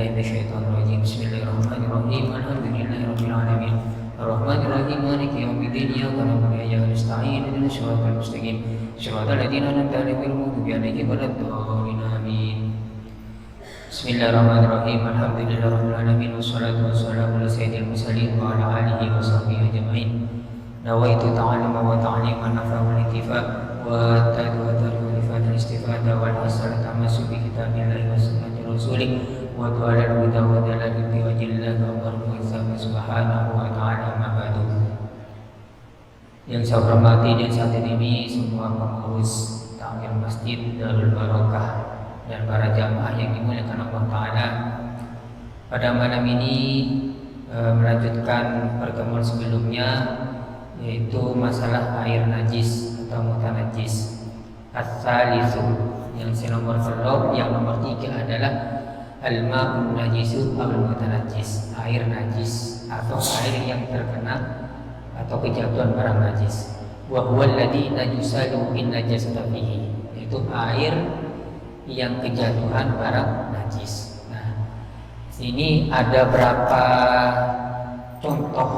من الشيطان الرجيم بسم الله الرحمن الرحيم الحمد لله رب العالمين الرحمن الرحيم مالك يوم الدين إياك نعبد وإياك نستعين اهدنا الصراط المستقيم صراط الذين أنعمت عليهم غير المغضوب عليهم ولا الضالين آمين بسم الله الرحمن الرحيم الحمد لله رب العالمين والصلاة والسلام على سيد المرسلين وعلى آله وصحبه أجمعين نويت تعلم وتعليم النفع والانتفاع والتدوات والإفادة الاستفادة والحسنة التمسك بكتاب الله وسنة رسوله وطال الهدى ودلال بوجه الله وبركاته subhanahu wa ta'ala ma ba'du. Yang saya hormati dan saat ini semua pengurus takmir masjid Darul Barokah dan para jamaah yang dimuliakan Allah Ta'ala. Pada malam ini melanjutkan pertemuan sebelumnya, yaitu masalah air najis atau mutanajis. As-salisu yang nomor 2, yang nomor 3 adalah al-ma'un najisu al-mutanajis, air najis atau air yang terkena atau kejatuhan barang najis. Wa huwa alladhi najusalu bin najasata fihi, yaitu air yang kejatuhan barang najis. Nah, sini ada berapa contoh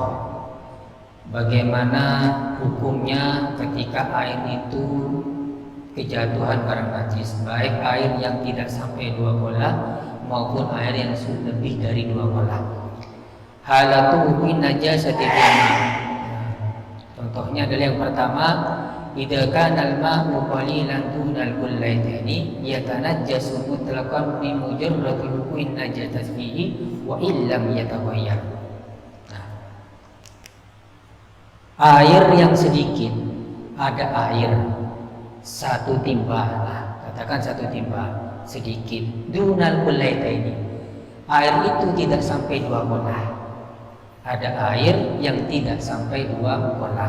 bagaimana hukumnya ketika air itu kejatuhan barang najis, baik air yang tidak sampai 2 bola maupun air yang lebih dari 2 bola. Halatu min najasati ma. Contohnya adalah yang pertama, idza kana al-ma'u qalilan dunal kullaitaini yatanajjasu mutlaqan bi mujarrad min najasati fihi wa illam yataghayyar. Air yang sedikit, ada air 1 timba, katakan 1 timba sedikit, dunal kullaitaini, air itu tidak sampai 2 bola. Ada air yang tidak sampai 2 bola.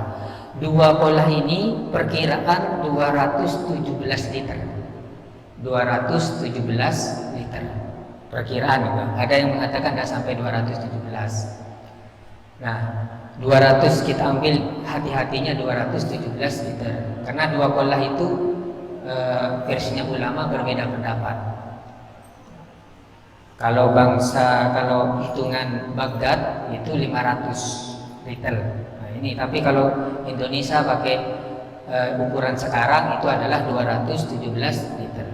2 bola ini perkiraan 217 liter. 217 liter. Perkiraan juga. Ada yang mengatakan tidak sampai 217. Nah, 200 kita ambil hati-hatinya 217 liter. Karena 2 bola itu versinya ulama berbeda pendapat. Kalau hitungan Baghdad itu 500 liter. Nah, ini tapi kalau Indonesia pakai ukuran sekarang itu adalah 217 liter.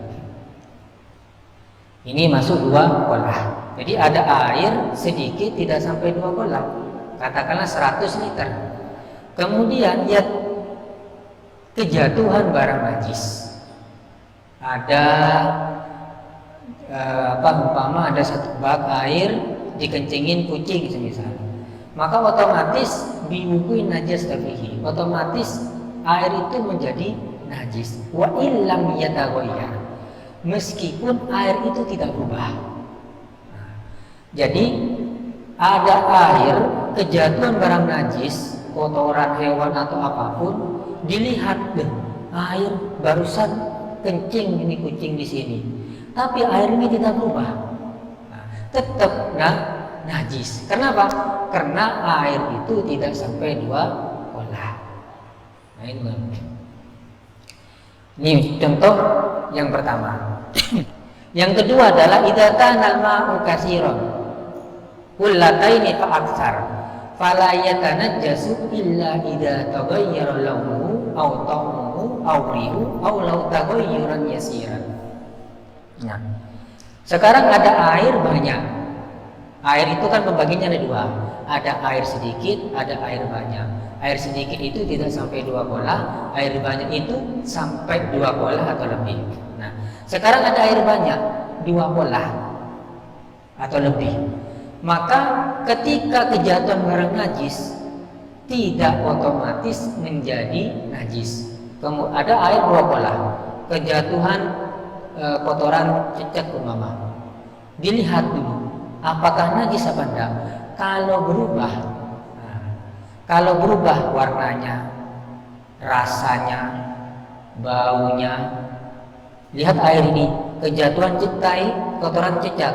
Ini masuk 2 bola. Jadi ada air sedikit tidak sampai 2 bola. Katakanlah 100 liter. Kemudian ya kejatuhan barang najis. Ada umpama ada 1 bak air dikencingin kucing misalnya, maka otomatis biwukuin najas tafihi, otomatis air itu menjadi najis. Wa illam yataghayyar, meskipun air itu tidak berubah. Jadi ada air kejatuhan barang najis, kotoran hewan atau apapun, dilihat deh, air barusan kencing ini kucing di sini, tapi air ini tidak berubah, tetap najis. Kenapa? Karena air itu tidak sampai 2 bola. Nah, ini contoh yang pertama. Yang kedua adalah idza kana al-ma'u katsiran kullataini fa aktsar fala yatanajjasu illa idza taghayyara launuhu aw ta'muhu aw rihu aw law taghayyuran yasiran. Nah, sekarang ada air banyak. Air itu kan pembaginya ada 2. Ada air sedikit, ada air banyak. Air sedikit itu tidak sampai 2 bola, air banyak itu sampai 2 bola atau lebih. Nah, sekarang ada air banyak 2 bola atau lebih. Maka ketika kejatuhan barang najis tidak otomatis menjadi najis. Kemudian ada air 2 bola, kejatuhan kotoran cecek umpama, dilihat dulu apakah najis apa enggak. Kalau berubah warnanya, rasanya, baunya, lihat air ini kejatuhan cetai kotoran cecak,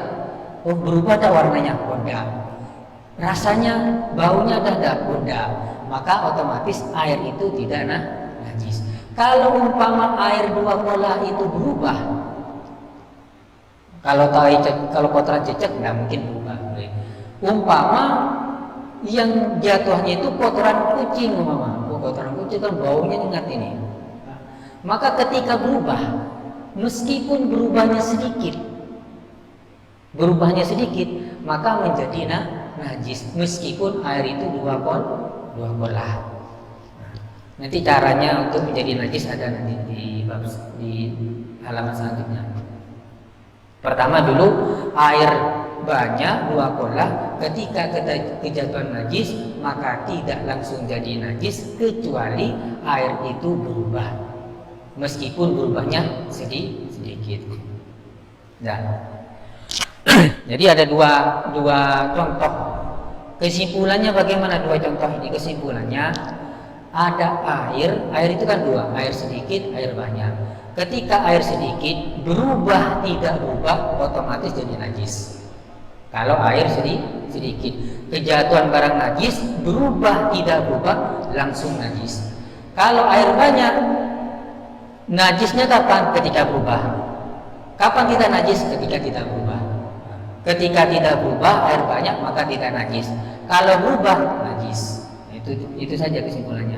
berubah tak warnanya? Enggak. Rasanya, baunya ada? Enggak. Maka otomatis air itu tidak najis. Kalau umpama air 2 bola itu berubah Kalau kotoran cecek nggak mungkin berubah. Umpama yang jatuhnya itu kotoran kucing, kotoran kucing kan baunya ingat ini. Maka ketika berubah, meskipun berubahnya sedikit, maka menjadi najis meskipun air itu dua kolah. Nanti caranya untuk menjadi najis ada nanti di halaman selanjutnya. Pertama dulu air banyak 2 kolah, ketika kejatuhan najis maka tidak langsung jadi najis kecuali air itu berubah, meskipun berubahnya sedikit. Nah, jadi ada dua contoh. Kesimpulannya bagaimana 2 contoh ini? Kesimpulannya ada air itu kan 2, air sedikit, air banyak. Ketika air sedikit berubah tidak berubah, otomatis jadi najis. Kalau air sedikit, kejatuhan barang najis berubah tidak berubah, langsung najis. Kalau air banyak, najisnya kapan? Ketika berubah. Kapan kita najis? Ketika tidak berubah. Ketika tidak berubah, air banyak, maka tidak najis. Kalau berubah, najis. Itu saja kesimpulannya.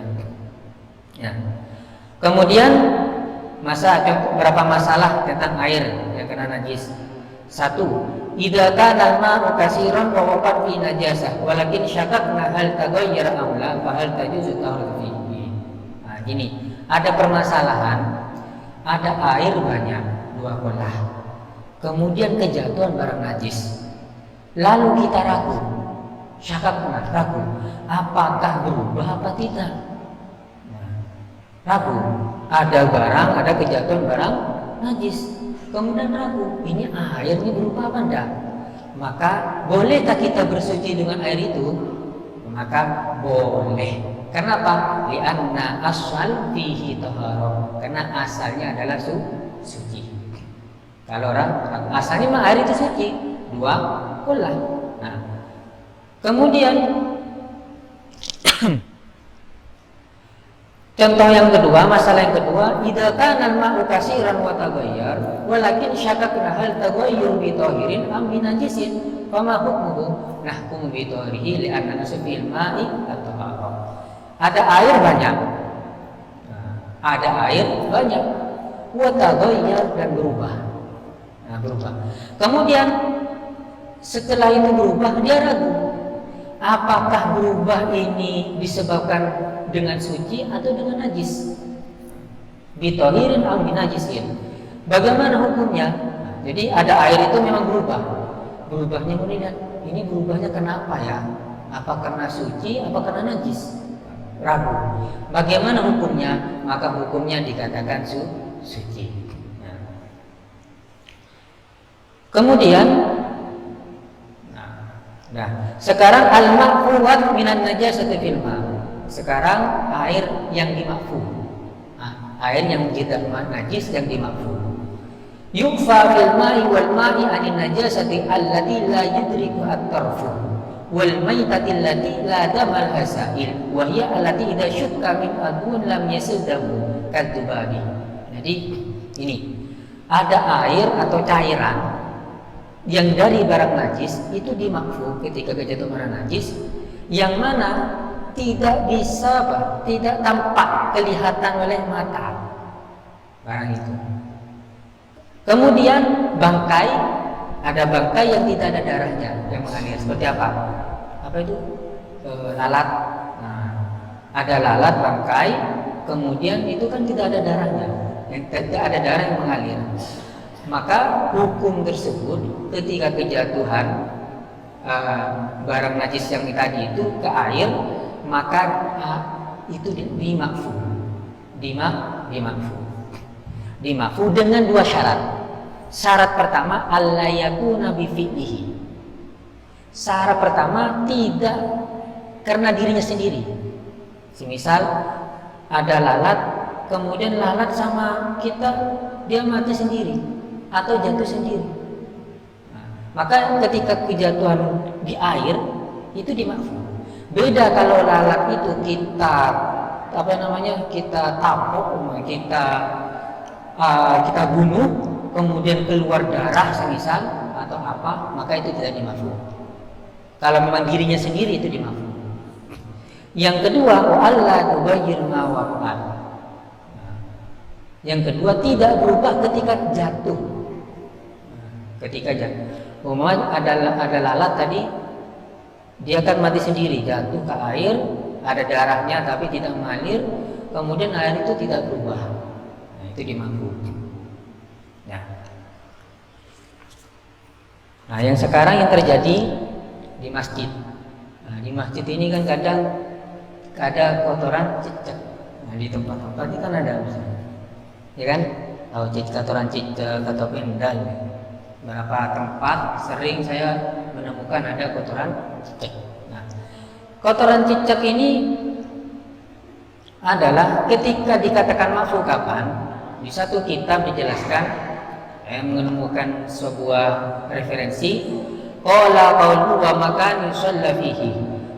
Ya. Kemudian berapa masalah tentang air yang kena najis? 1. Idza kana al-ma'u katsiran wa waqad fi najasah walakin syakakna hal taghayyara am la fa hal tajuzu tahur fihi. Nah, gini, ada permasalahan, ada air banyak 2 kolah. Kemudian kejatuhan barang najis. Lalu kita ragu. Ragu, apakah berubah apa tidak? Ragu, ada kejatuhan barang najis, kemudian ragu, ini airnya berubah apa enggak? Maka bolehkah kita bersuci dengan air itu? Maka boleh. Kenapa? Li'anna asal fihi taharah, karena asalnya adalah suci. Kalau orang asalnya mah air itu suci, 2 kolah. Nah, kemudian contoh yang kedua, masalah yang kedua, idza kana al-ma'u katsiran wa taghayyar walakin syakakna hal taghayyur bi tahirin am bi najisin fama hukmuhu nahkumu bi tahirihi li'anna nasfil ma'i at-taharah. Ada air banyak. Wa taghayyar dan berubah. Berubah. Kemudian setelah itu berubah, dia ragu. Apakah berubah ini disebabkan dengan suci atau dengan najis? Bitohirin atau binajisin. Bagaimana hukumnya? Jadi ada air itu memang berubah. Berubahnya kemudian ini berubahnya kenapa ya? Apa karena suci? Apa karena najis? Ragu. Bagaimana hukumnya? Maka hukumnya dikatakan suci. Kemudian sekarang al-ma'fuwat minan najasati fil ma'. Sekarang air yang dimakfu. Air yang tidak najis yang dimakfu. Yukfa fil ma'i wal ma'i anin najasati allati la yudriku at-tarfu wal maitati allati la damal hasail wa hiya allati idza syukka min adun lam yasudahu kadzubabi. Jadi ini ada air atau cairan yang dari barang najis itu dimakfu ketika kejatuhan barang najis, yang mana tidak tidak tampak kelihatan oleh mata barang itu. Kemudian ada bangkai yang tidak ada darahnya yang mengalir. Seperti apa? Apa itu? Lalat. Ada lalat bangkai, kemudian itu kan tidak ada darahnya, yang tidak ada darah yang mengalir. Maka hukum tersebut ketika kejatuhan barang najis yang tadi itu ke air, maka itu dimakfu dengan 2 syarat. Syarat pertama alla yakuna bi fi'lihi. Syarat pertama tidak karena dirinya sendiri. Semisal ada lalat, kemudian lalat sama kita dia mati sendiri atau jatuh sendiri. Maka ketika kejatuhan di air itu dimakfu. Beda kalau lalat itu kita kita tampok, kita bunuh, kemudian keluar darah semisal atau apa, maka itu tidak dimafhum. Kalau memang dirinya sendiri itu dimafhum. Yang kedua, Allah tubayyir ma waqa'at. Yang kedua, tidak berubah ketika jatuh. Ketika jatuh, umpamanya ada lalat tadi, dia akan mati sendiri, jatuh ke air, ada darahnya tapi tidak mengalir, kemudian air itu tidak berubah. Nah, itu dimafhum. Ya. Nah, yang sekarang yang terjadi di masjid. Nah, di masjid ini kan kadang ada kotoran cicak. Nah, di tempat-tempat ini kan ada misalnya, ya kan? Tahu kotoran cicak atau pendal. Beberapa tempat sering saya menemukan ada kotoran cicak. Nah, kotoran cicak ini adalah ketika dikatakan mafhum kapan? Di satu kitab dijelaskan, menemukan sebuah referensi, qala qawlu wa makan yusalla fihi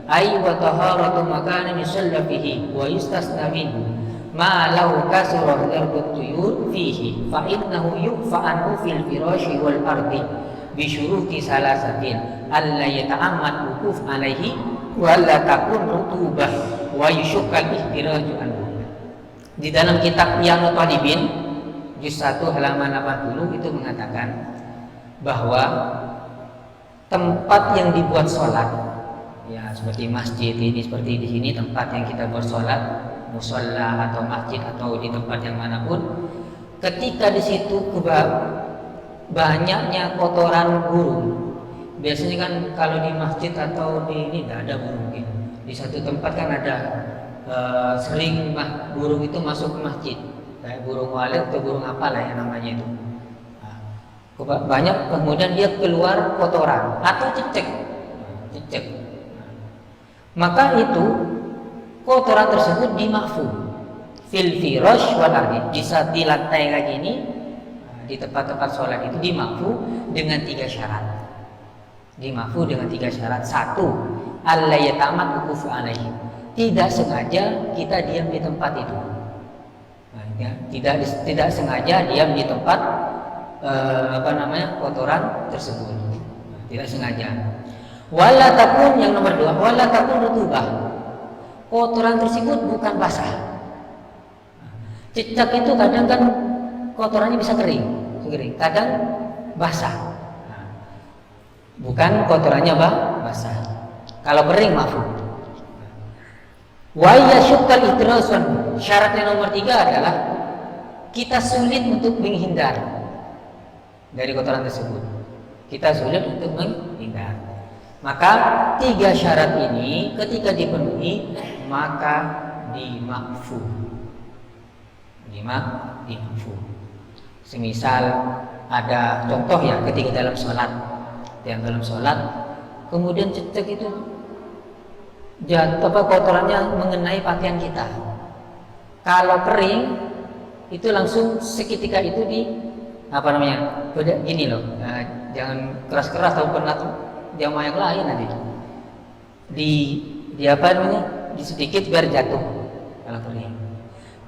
ay wa taharatu makan yusalla fihi wa yustasna minhu ma lahu kasra darbut tuyur fihi fa innahu yufa anhu fil firashi wal ardi bi syuruti salasatin alla yata'ammad wukuf alaihi wa la takun rutubah wa yusyukkal ihtiraju anhu. Di dalam kitab Yang Talibin juz 1 halaman 80 itu mengatakan bahwa tempat yang dibuat sholat, ya seperti masjid ini, seperti di sini tempat yang kita buat sholat, musola atau masjid atau di tempat yang manapun, ketika di situ banyaknya kotoran burung. Biasanya kan kalau di masjid atau di ini tidak ada burung. Di satu tempat kan ada sering burung itu masuk ke masjid, kayak burung walet atau burung apalah yang namanya itu. Banyak, kemudian dia keluar kotoran atau cicak. Maka itu kotoran tersebut dimafhum fil firash wal ardi. Di lantai kayak gini, di tempat-tempat sholat itu dimafhum dengan 3 syarat. Dimafhum dengan 3 syarat. 1, alla yatamat wuquf alaihi. Tidak sengaja kita diam di tempat itu. Tidak sengaja diam di tempat kotoran tersebut. Tidak sengaja. Wala takun, yang nomor 2, wala takun rutubah. Kotoran tersebut bukan basah. Cicak itu kadang kan kotorannya bisa kering, kadang basah. Bukan kotorannya basah. Kalau kering mafhum. Wa yasyukkal idrasun. Syarat yang nomor 3 adalah kita sulit untuk menghindar dari kotoran tersebut. Kita sulit untuk menghindar. Maka 3 syarat ini ketika dipenuhi maka dimafhum. Dimafhum. Semisal ada contoh ya, ketika dalam sholat, kemudian cicak itu kotorannya mengenai pakaian kita. Kalau kering itu langsung seketika itu gini loh, jangan keras-keras ataupun jangan yang lain nanti di sedikit biar jatuh kalau kering.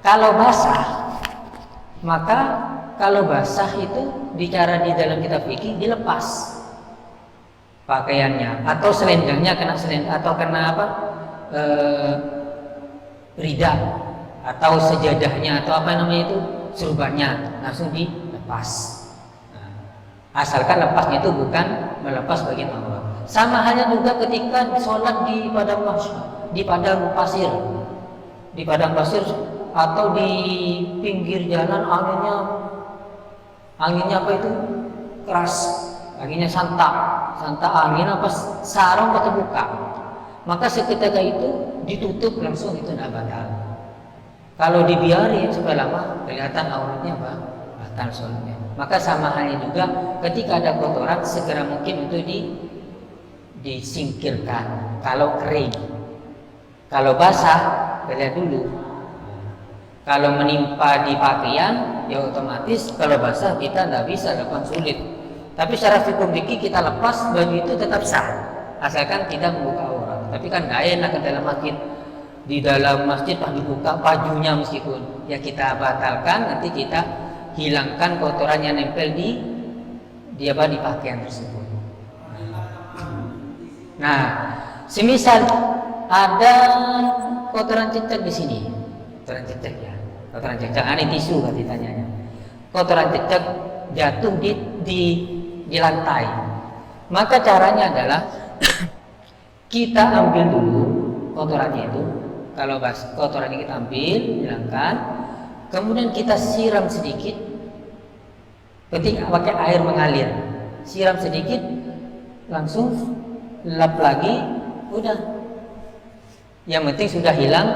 Kalau basah, maka kalau basah itu bicara di dalam kitab fikih dilepas pakaiannya atau selendangnya atau kena rida atau sejadahnya atau apa namanya itu surbannya langsung dilepas. Asalkan lepasnya itu bukan melepas bagian aurat. Sama halnya juga ketika sholat di padang pasir atau di pinggir jalan, anginnya keras, anginnya santak angin sarung terbuka, maka seketika itu ditutup langsung, itu tidak batal. Kalau dibiarin supaya lama kelihatan auratnya batal sholatnya. Maka sama halnya juga ketika ada kotoran segera mungkin itu disingkirkan. Kalau kering, kalau basah lihat dulu. Kalau menimpa di pakaian ya otomatis, kalau basah kita tidak bisa, lepas sulit. Tapi secara fikih kita lepas, baju itu tetap sah asalkan tidak membuka aurat. Tapi kan tidak enak ke dalam masjid, di dalam masjid dibuka bajunya, meskipun ya kita batalkan, nanti kita hilangkan kotoran yang nempel di pakaian tersebut. Nah, semisal ada kotoran cecak di sini, kotoran cecak ya, kotoran cecak, aneh tisu kan ditanyanya. Kotoran cecak jatuh di lantai. Maka caranya adalah kita ambil dulu kotorannya itu. Kalau kotorannya kita ambil, hilangkan, kemudian kita siram sedikit. Penting pakai air mengalir. Siram sedikit, langsung lap lagi, udah. Yang penting sudah hilang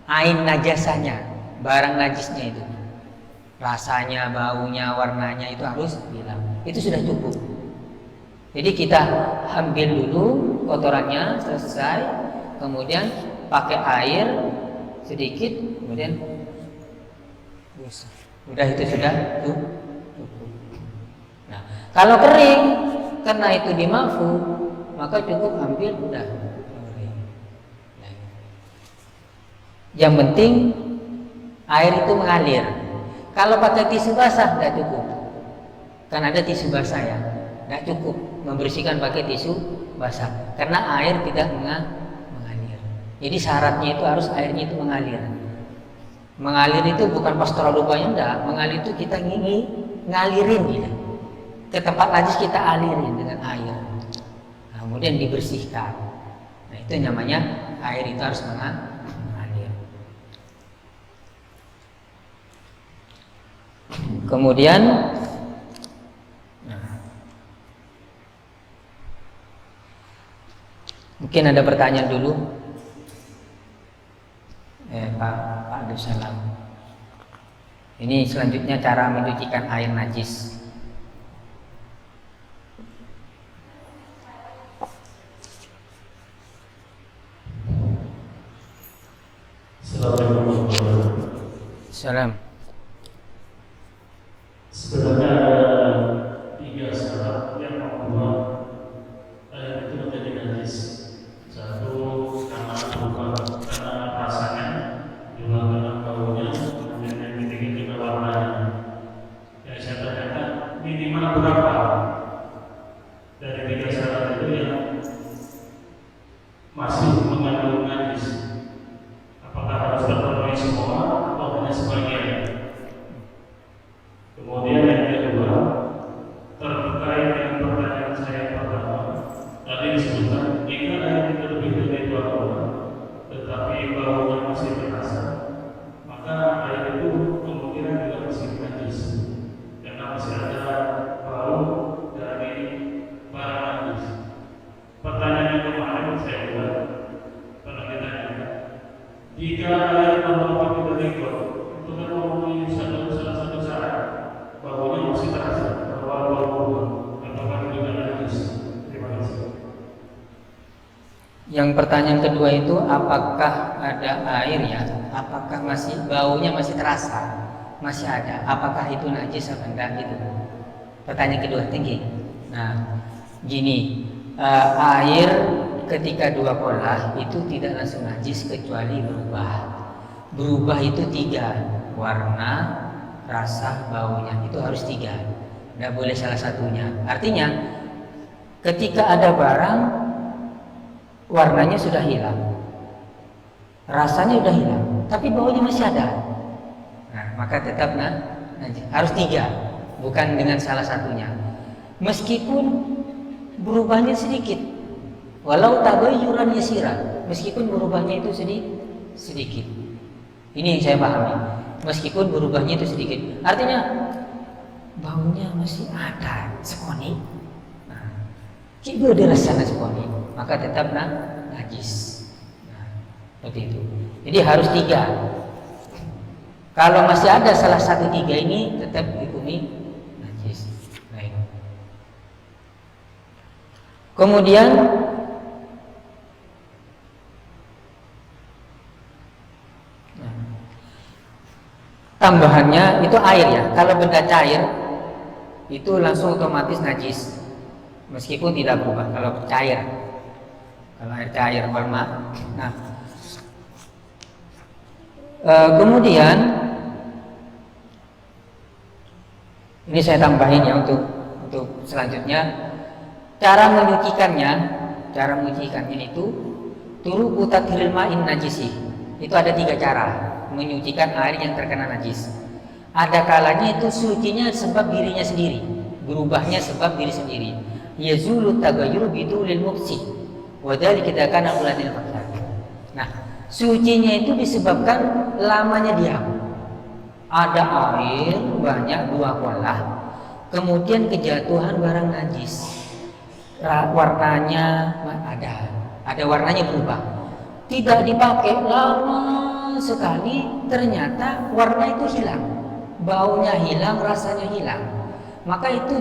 ain najasanya, barang najisnya itu. Rasanya, baunya, warnanya itu harus hilang. Itu sudah cukup. Jadi kita ambil dulu kotorannya selesai, kemudian pakai air sedikit, kemudian udah itu sudah cukup. Nah, kalau kering karena itu dimafu, maka cukup ambil udah. Yang penting air itu mengalir. Kalau pakai tisu basah tidak cukup, kan ada tisu basah ya, tidak cukup membersihkan pakai tisu basah karena air tidak mengalir. Jadi syaratnya itu harus airnya itu mengalir. Mengalir itu bukan pas terlalu banyak, enggak. Mengalir itu kita ngalirin gitu. Ke tempat najis kita alirin dengan air. Nah, kemudian dibersihkan. Nah, itu namanya air itu harus mengalir. Kemudian mungkin ada pertanyaan dulu. Pak Abdul Salam. Ini selanjutnya cara mencucikan air najis. Salam. Sebenarnya ada 3 syarat yang membuat air itu menjadi najis. Satu, karena berubah, karena rasanya, dua karena baunya, kemudian yang ketiga juga warnanya. Yang saya tanyakan minimal berapa dari 3 syarat itu yang masih mengandung najis? Apakah harus terpenuhi semua atau hanya sebagian? Kemudian yang kedua, terkait dengan pertanyaan saya pertama, tadi disebutkan jika air itu lebih dari 2 bulan, tetapi baunya masih terasa, maka air itu kemungkinan juga masih najis, karena masih ada bau dari barang najis. Pertanyaan yang kemarin saya ulang, pernah ditanyakan, jika air berwarna dari got, itu kan memenuhi salah satu syarat. Baunya masih terasa, bau apakah juga najis? Terima kasih. Yang pertanyaan kedua itu apakah ada air ya? Apakah masih baunya masih terasa? Masih ada? Apakah itu najis atau enggak gitu? Pertanyaan kedua tinggi. Nah, gini, air ketika 2 pola itu tidak langsung najis kecuali berubah. Berubah itu 3, warna, rasa, baunya itu harus 3, tidak boleh salah satunya. Artinya ketika ada barang warnanya sudah hilang, rasanya sudah hilang, tapi baunya masih ada, nah maka tetap harus 3, bukan dengan salah satunya. Meskipun berubahnya sedikit, walau tabayyuran yasiran, meskipun berubahnya itu sedikit. Ini yang saya pahami. Meskipun berubahnya itu sedikit, artinya baunya masih ada sekoni. Nah, jika dirasa sekoni, maka tetap najis. Nah, seperti itu. Jadi harus 3. Kalau masih ada salah satu 3 ini, tetap dihukumi najis. Baik. Kemudian tambahannya itu air ya. Kalau benda cair itu langsung otomatis najis meskipun tidak berubah. Kalau cair, kalau air cair berma. Nah, kemudian Ini saya tambahin ya untuk selanjutnya. Cara menyucikannya itu turuqu tathhiril ma'in najisi. Itu ada 3 cara menyucikan air yang terkena najis. Ada kalanya itu sucinya sebab dirinya sendiri, berubahnya sebab diri sendiri. Yazulu tagayyuru bidulil mufsid wa dzalika idza kana uladil fakir. Nah, sucinya itu disebabkan lamanya diam. Ada air banyak 2 kolah, kemudian kejatuhan barang najis. Warnanya ada warnanya berubah. Tidak dipakai lama sekali, ternyata warna itu hilang, baunya hilang, rasanya hilang. Maka itu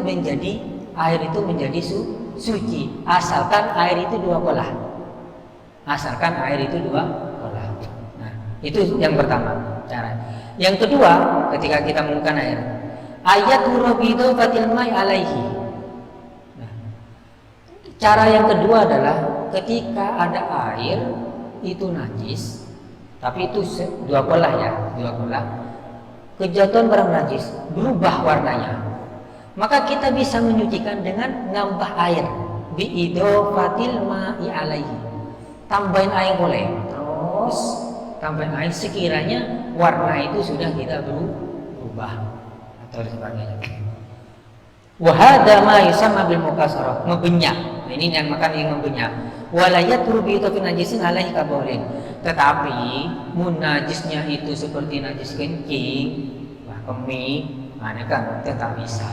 air itu menjadi suci, asalkan air itu 2 kolah. Nah, itu yang pertama cara. Yang kedua, ketika kita menggunakan air, ayat hurabidu fatil mai alaihi. Nah, cara yang kedua adalah ketika ada air itu najis, tapi itu 2 kolah ya, 2 kolah, kejatuhan barang najis, berubah warnanya, maka kita bisa menyucikan dengan nambah air, biidofatil ma'i alaihi, tambahin air boleh, terus tambahin air sekiranya warna itu sudah kita berubah atau sebagainya. Wahada ma yusamma bil mukasarah, membenyak. Nah, ini yang makan yang membenyak. Walayat rubi itu najisin alaihi kabolin. Tetapi munajisnya itu seperti najis kencing, kemih, mana kan tetap bisa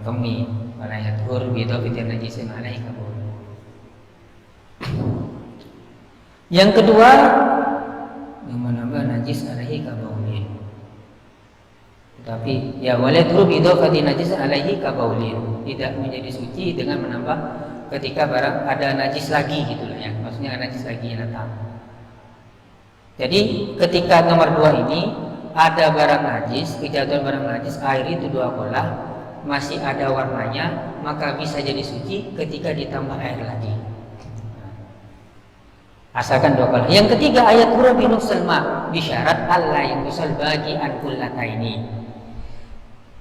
kemih. Walayat rubi itu najisin alaihi kabolin. Yang kedua, yang menambah najis alaihi kabolin. Tapi ya walayat rubi itu najis alaihi kabolin, tidak menjadi suci dengan menambah ketika barang ada najis lagi gitulah ya, maksudnya ada najis lagi yang datang. Jadi ketika nomor 2 ini ada barang najis, kejatuhan barang najis, air itu 2 kolah, masih ada warnanya, maka bisa jadi suci ketika ditambah air lagi. Asalkan 2 kolah. Yang ketiga ayat hurabi nuqsal ma bisyarat Allah yang kusal bagi an kullataini.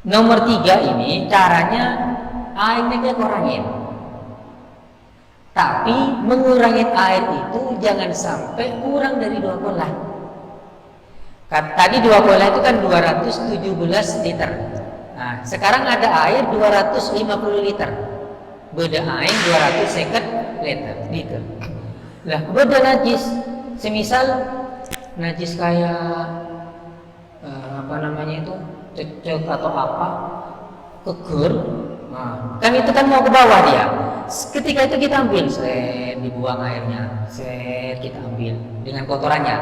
Nomor 3 ini caranya airnya kita kurangin. Tapi mengurangi air itu jangan sampai kurang dari 2 kolah. Tadi 2 kolah itu kan 217 liter. Nah, sekarang ada air 250 liter. Beda air 250 liter. Lah, beda najis. Semisal najis kayak cecek atau apa, kegur. Nah, kan itu kan mau ke bawah dia. Ketika itu kita ambil, dibuang airnya, kita ambil dengan kotorannya.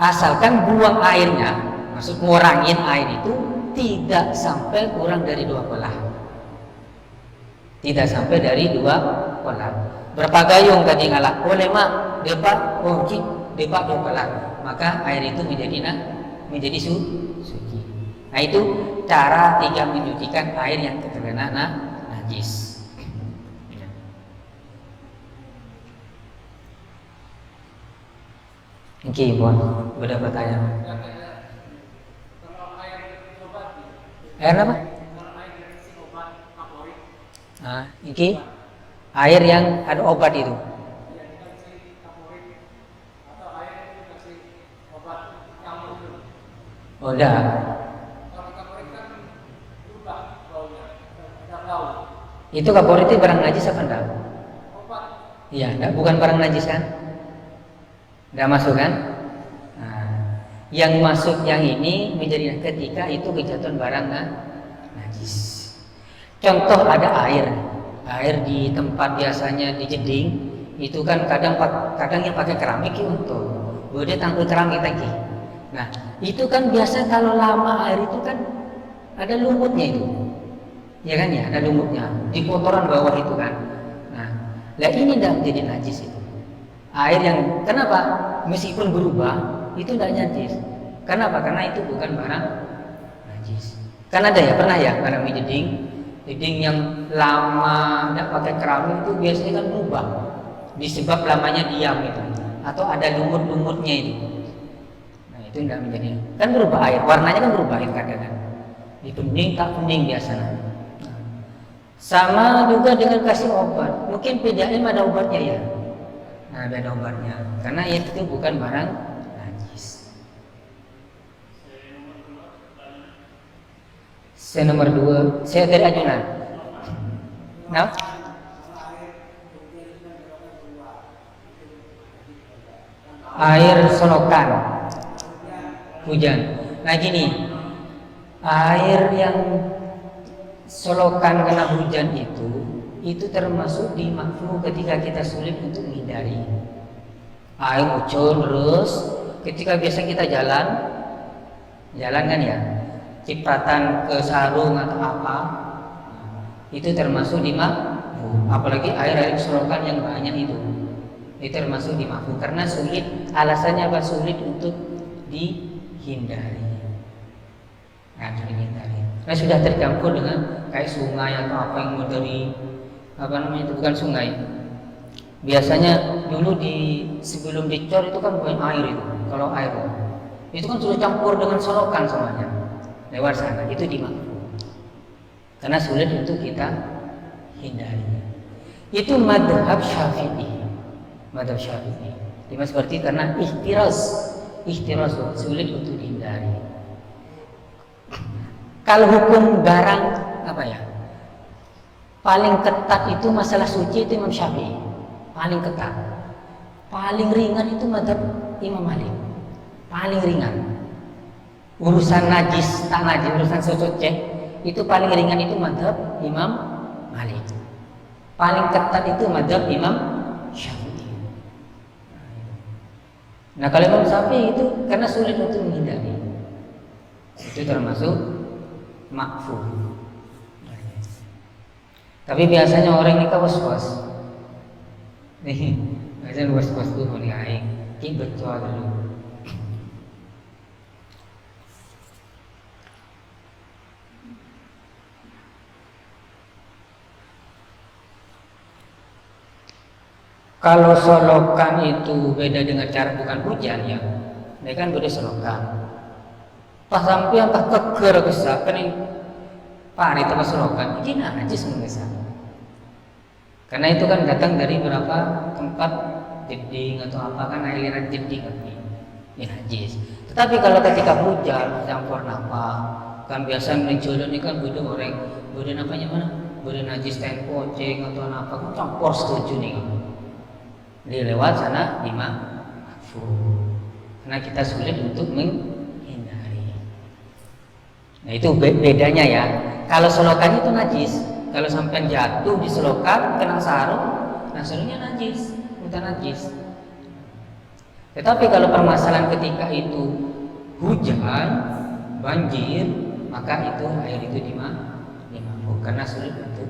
Asalkan buang airnya, maksud ngurangin air itu tidak sampai kurang dari 2 kolah. Tidak sampai dari 2 kolah. Berapa gayung tadi ngalah? Boleh mak, depak, depak 2 kolah. Maka air itu menjadi suci. Nah itu cara 3 menyucikan air yang terkena najis. Oke, Bon, beda pertanyaan. Air apa? Ini air yang ada obat itu. Oh, enggak. Itu kaporit itu barang najis apa enggak? Iya, enggak, bukan barang najis kan? Enggak masuk kan? Nah, yang masuk yang ini menjadi ketika itu kejatuhan barang najis. Contoh ada air di tempat biasanya di jeding itu kan kadang yang pakai keramik untuk boleh tangkul keramik lagi. Nah itu kan biasa kalau lama air itu kan ada lumutnya itu, ya kan ya, ada lumutnya di kotoran bawah itu kan. Nah ini tidak menjadi najis itu. Air yang kenapa meskipun berubah itu tidak najis. Kenapa? Karena itu bukan barang najis. Kan ada ya, pernah ya barang jeding yang lama tidak pakai keramik itu biasanya kan berubah disebab lamanya diam itu atau ada lumut-lumutnya itu. Nah itu tidak menjadi, kan berubah air, warnanya kan berubah itu kadang-kadang. Dipening tak pening biasanya. Sama juga dengan kasih obat. Mungkin PDAM ada obatnya ya. Nah, ada obatnya. Karena itu bukan barang najis. Saya nomor 2, saya dari ajunan. Nah, air solokan hujan. Nah gini, air yang solokan karena hujan itu termasuk di makruh ketika kita sulit untuk menghindari. Air ucul terus ketika biasa kita jalan kan ya, cipratan ke sarung atau apa, itu termasuk di makruh. Apalagi air solokan yang banyak itu termasuk di makruh karena sulit. Alasannya apa? Sulit untuk dihindari. Nah, sudah tercampur dengan kayak sungai atau apa yang mau dari itu bukan sungai. Biasanya dulu sebelum dicor itu kan bukan air itu. Kalau air itu kan sudah campur dengan solokan semuanya lewat sana, itu dimakruh karena sulit untuk kita hindari. Itu madhab Syafi'i. Madhab Syafi'i. Dimas seperti karena ihtiraz sulit untuk dihindari. Kalau hukum barang apa ya? Paling ketat itu masalah suci itu Imam Syafi'i. Paling ketat. Paling ringan itu madhab Imam Malik. Paling ringan. Urusan najis, tak najis, urusan suci itu paling ringan itu madhab Imam Malik. Paling ketat itu madhab Imam Syafi'i. Nah kalau Imam Syafi'i itu karena sulit untuk menghindari, itu termasuk makruh. Tapi biasanya orang nikah was-was. Nih, biasanya was-was tuh mau diaing, kita betul dulu. Kalau solokan itu beda dengan cara bukan hujan ya. Ini kan beda solokan. Pas sampai yang tak keker kesak kan ini pari itu solokan. Ini najis mengesak. Karena itu kan datang dari beberapa tempat jeding atau apa kan aliran jeding kan ini najis. Tetapi kalau ketika hujan campur napa kan biasa menjodoh ini kan beda orang beda napanya mana? Beda najis ten poceng atau apa kan campur setuju nih kan. Di lewat sana makruh karena kita sulit untuk menghindari. Nah itu bedanya ya. Kalau solokan itu najis, kalau sampai jatuh di selokan kena sarung, nah sarungnya najis, bukan najis. Tetapi kalau permasalahan ketika itu hujan, banjir, maka itu air itu dimabuk karena sulit untuk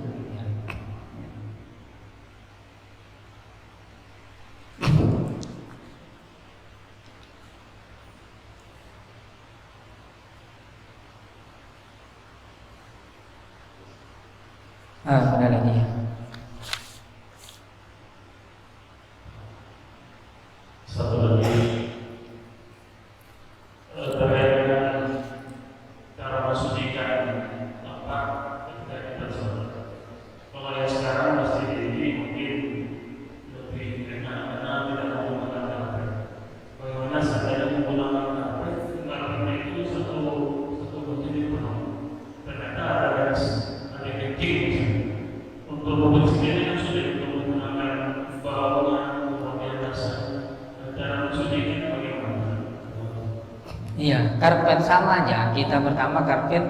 ada lagi ya. Satu lagi terkait dengan cara mensucikan tempat ketika kita sholat. Kalau yang sekarang masjid ini mungkin lebih enak karena tidak menggunakan karpet. Bagaimana seandainya menggunakan karpet, karpetnya itu satu masjid itu penuh. Ternyata ada kencing. Untuk membersihkannya kan sulit untuk menggunakan baunya, kemudian rasa. Cara mensucikan bagaimana? Iya, karpet sama aja. Kita pertama karpet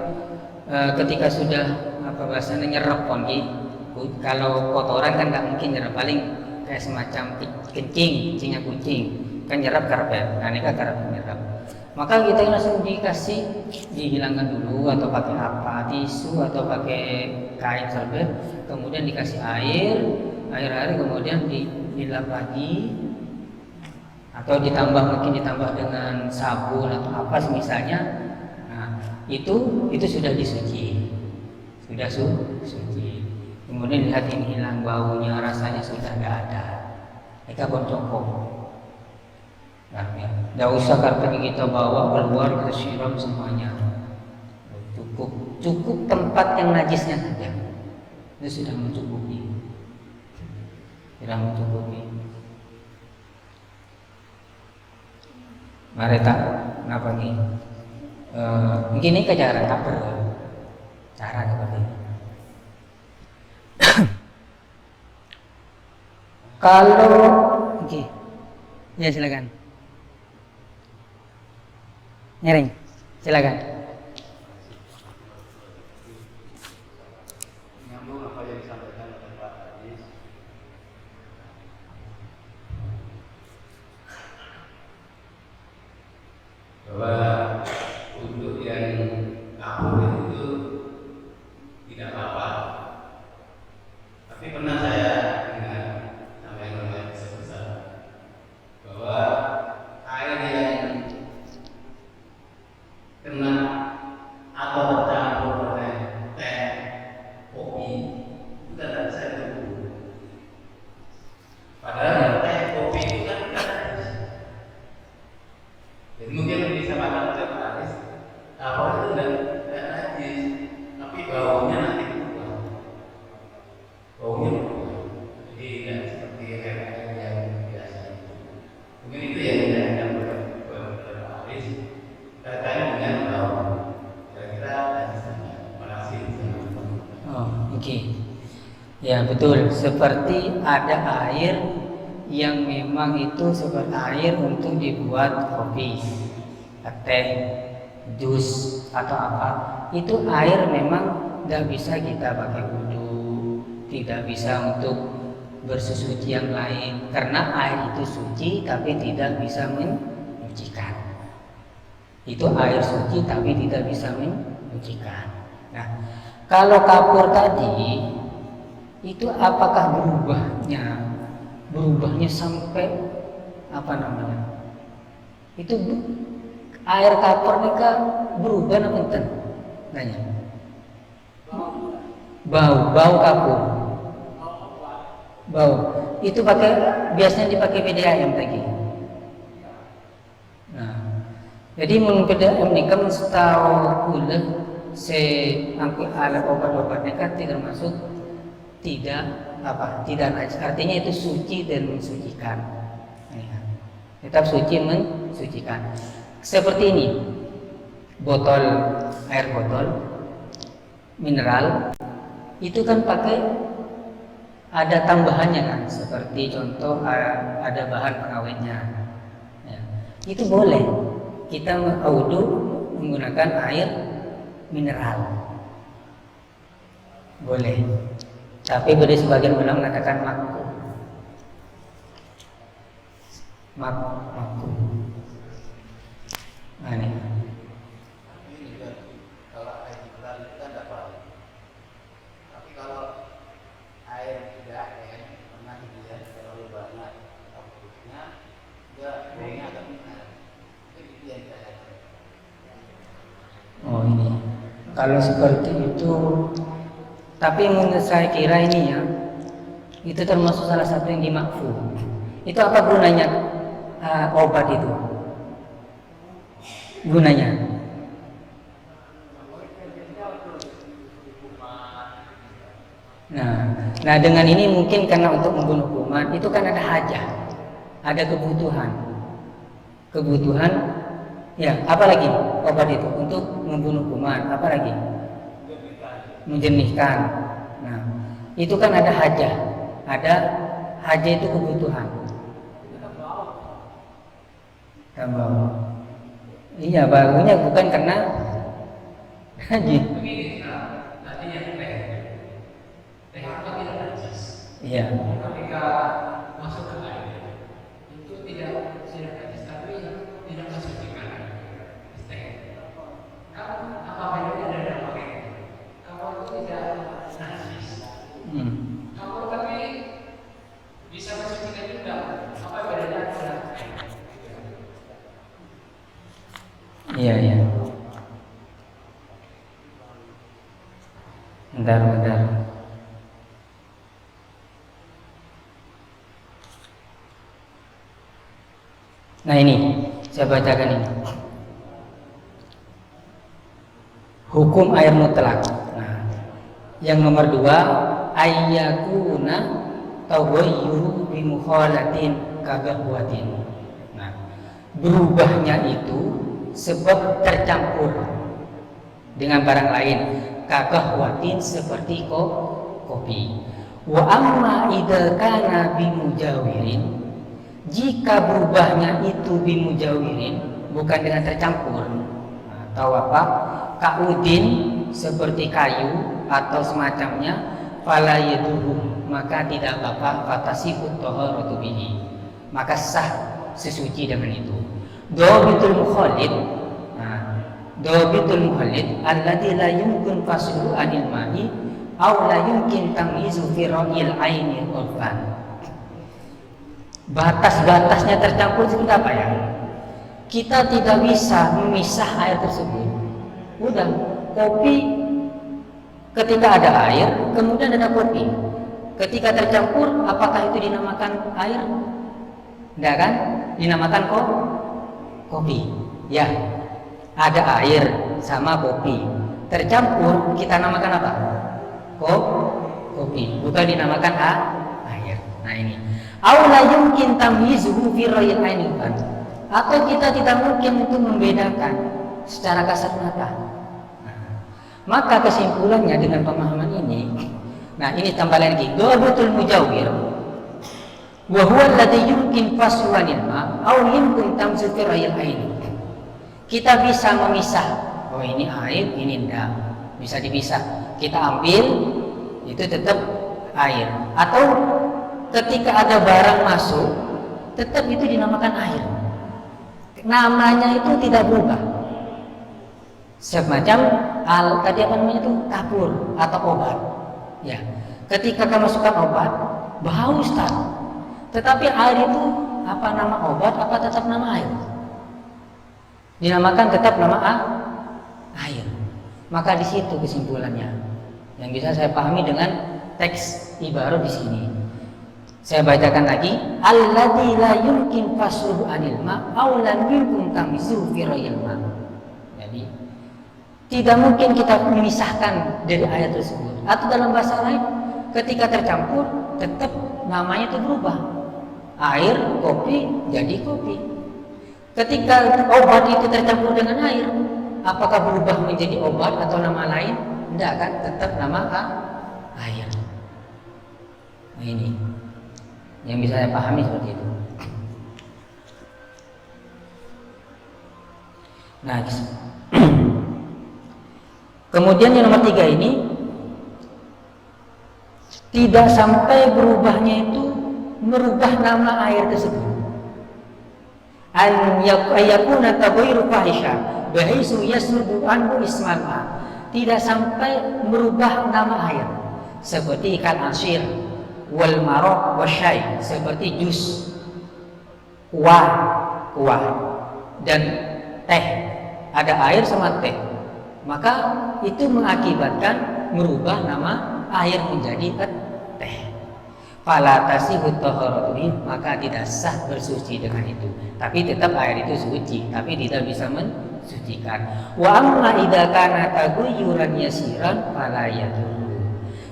ketika sudah bahasanya nyerap kongi. Kalau kotoran kan nggak mungkin nyerap, paling kayak semacam kencingnya kucing kan nyerap karpet. Nah ini kan karpet nyerap. Maka kita langsung dihilangkan dulu atau pakai apa, tisu atau pakai kain serbet, kemudian dikasih air kemudian dilap lagi atau mungkin ditambah dengan sabun atau apa misalnya. Nah itu sudah disuci, kemudian lihat ini hilang baunya, rasanya sudah tidak ada, mereka boncokong. Tidak usah karpet kita bawa keluar, kita siram semuanya, cukup cukup tempat yang najisnya saja itu sudah mencukupi. Mari tak kenapa nih? Mungkin ini cara tak cara seperti ini. Kalau oke, ya silakan. Nyering, silakan. Nyambung apa yang disampaikan oleh Pak Hadis. Bahwa untuk yang kabur itu tidak apa-apa. Tapi pernah saya dengar sama yang namanya sebesar bahwa air yang kena atau tercampur oleh teh, kopi itu tidak bisa diukur. Padahal teh, kopi itu kan tidak najis. Jadi mungkin bisa makan oleh Pak Aris, alkohol itu tidak najis, tapi baunya nanti berubah. Jadi tidak seperti air yang biasa. Mungkin itu yang ditanyakan oleh Pak Aris terkait dengan bau. Kira-kira najis apa? Terima kasih. Oh, oke. Ya betul. Seperti ada air yang memang itu seperti air untuk dibuat kopi, teh, jus atau apa. Itu air memang tidak bisa kita pakai wudhu, tidak bisa untuk bersesuci yang lain, karena air itu suci tapi tidak bisa menyucikan. Itu air suci tapi tidak bisa menyucikan. Nah, kalau kapur tadi itu apakah berubahnya sampai apa namanya? Itu air kapur ini kan berubah apa enten? Nanya. Bau kapur. Bau. Itu biasanya dipakai PDAM lagi. Nah, jadi menurut PDAM ini kan setahu ulah angkut alat obat-obatnya kan termasuk tidak najis. Artinya itu suci dan mensucikan. Ya. Tetap suci mensucikan. Seperti ini, air botol mineral itu kan pakai ada tambahannya kan, seperti contoh ada bahan pengawetnya. Ya. Itu boleh kita wudhu menggunakan air mineral, boleh. Tapi beri sebagian ulama mengatakan makruh. Nah, ini. Kalau air mineral itu kan tidak apa-apa. Tapi kalau air tidak pernah dia terlalu banyak kapurnya, dia baunya agak menyengat. Itu yang saya. Oh ini. Kalau seperti itu, tapi menurut saya kira ini ya, itu termasuk salah satu yang dimakfu. Itu apa gunanya obat itu? Gunanya? Nah dengan ini mungkin karena untuk membunuh kuman itu kan ada hajat, ada kebutuhan. Ya, apalagi obat itu untuk membunuh kuman, apalagi menjernihkan. Nah, itu kan ada hajat itu kebutuhan. Tambah. Iya, baunya bukan karena haji. Tadinya teh apa tidak najis. Iya. Ketika masuk ke air itu tidak najis, tapi tidak mensucikan teh. Kamu apa bedanya dari apa itu? Kamu itu tidak najis. Kamu tapi bisa mensucikan juga. Apa bedanya dengan teh? Iya. Bentar. Nah ini, saya bacakan ini. hukum air mutlak. Nah, yang nomor 2 ayyakuna taghayyuru bi mukhalatin kagahwatin. Nah, berubahnya itu sebab tercampur dengan barang lain, kagahwatin seperti kopi. Wa amma idza kana bi mujawirin, jika berubahnya itu bi mujawirin, bukan dengan tercampur. Nah, tahu apa? Kaudin seperti kayu atau semacamnya, fala yaduhu, maka tidak apa-apa, fatasihut taharatu bihi, maka sah sesuci dengan itu. Dhabitul mukhalid, nah, dhabitul mukhalid alladzi la yumkin faslu anil ma'i aw la yumkin tamyizu fi ra'il aini urfan. Batas-batasnya tercampur seperti apa ya? Kita tidak bisa memisah air tersebut. Udah, kopi ketika ada air, kemudian ada kopi. Ketika tercampur, apakah itu dinamakan air? Tidak kan? Dinamakan kopi. Ya, ada air sama kopi. Tercampur, kita namakan apa? Kopi. Bukan dinamakan air. Nah ini. Aula yumkin tamyizuhu fi ra'yil aini. Atau kita tidak mungkin untuk membedakan secara kasat mata. Maka kesimpulannya dengan pemahaman ini, nah ini tambah lagi, dhabitul mujawwir wa huwa alladhi yumkin faslu anil ma aw yumkin tamyizu fi ra'yil aini. Kita bisa memisah, oh ini air, ini enggak, bisa dipisah. Kita ambil, itu tetap air. Atau ketika ada barang masuk, tetap itu dinamakan air. Namanya itu tidak berubah. Semacam tadi apa namanya itu, kapur atau obat. Ya, ketika kamu masukkan obat, bau Ustaz. Tetapi air itu apa nama obat? Apa tetap nama air? Dinamakan tetap nama air. Maka di situ kesimpulannya yang bisa saya pahami dengan teks ibarat di sini. Saya bacakan lagi, alladzi la yumkin fasluhu anil ma aw lam yumkin tamyizuhu fi ra'yil ma. Jadi tidak mungkin kita memisahkan dari ayat tersebut. Atau dalam bahasa lain, ketika tercampur tetap namanya itu berubah. Air, kopi jadi kopi. Ketika obat itu tercampur dengan air, apakah berubah menjadi obat atau nama lain? Tidak kan, tetap nama air. Nah ini yang bisa saya pahami seperti itu. Nah, kemudian yang nomor 3 ini, tidak sampai berubahnya itu merubah nama air tersebut. An yakuna taghayru fahisha bahaisu yaslubu anhu ismal ma. Tidak sampai merubah nama air, seperti kal asir wal maraq wasyai, seperti jus, kuah dan teh. Ada air sama teh, maka itu mengakibatkan merubah nama air menjadi teh. Fala tasihut taharatu, maka tidak sah bersuci dengan itu. Tapi tetap air itu suci, tapi tidak bisa mensucikan. Wa amma idza kana taghayyuran yasiran fala yadur.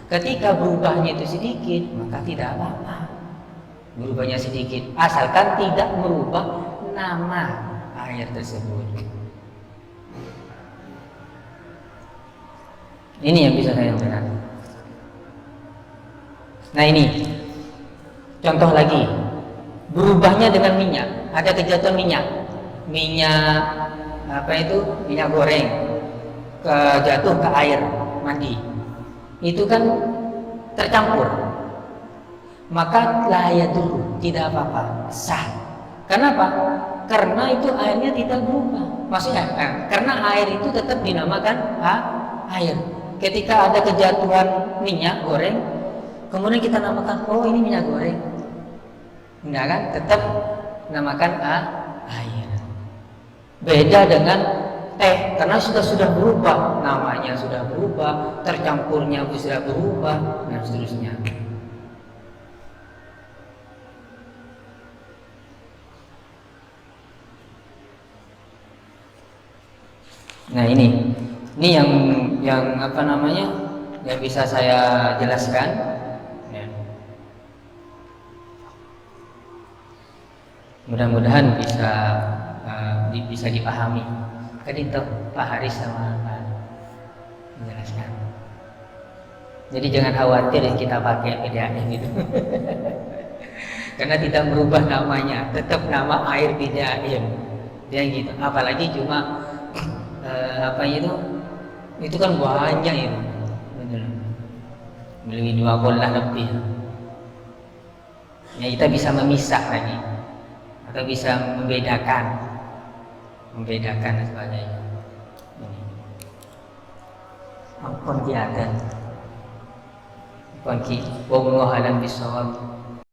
Ketika berubahnya itu sedikit, maka tidak apa-apa. Berubahnya sedikit, asalkan tidak merubah nama air tersebut. Ini yang bisa saya sampaikan. Nah ini contoh lagi, berubahnya dengan minyak. Ada kejatuhan minyak apa itu, minyak goreng jatuh ke air mandi, itu kan tercampur, maka layak dulu, tidak apa-apa, sah. Kenapa? Karena itu airnya tidak berubah. Maksudnya karena air itu tetap dinamakan air. Ketika ada kejatuhan minyak goreng, kemudian kita namakan, oh ini minyak goreng, enggak kan? Tetap namakan air. Beda dengan teh, karena sudah berubah, namanya sudah berubah, tercampurnya sudah berubah, dan seterusnya. Nah ini Ini yang apa namanya, yang bisa saya jelaskan. Ya. Mudah-mudahan bisa dipahami. Kan itu Pak Haris sama Pak menjelaskan. Jadi jangan khawatir kita pakai PDAM gitu. Karena tidak berubah namanya, tetap nama air PDAM. Dia gitu. Apalagi cuma apa itu kan banyak itu. Betul. Lebih 2 bola lebih. Ya kita bisa memisah lagi atau bisa membedakan dan sebagainya. Ampun kiadan. Ampun ki, wa halan bisawab.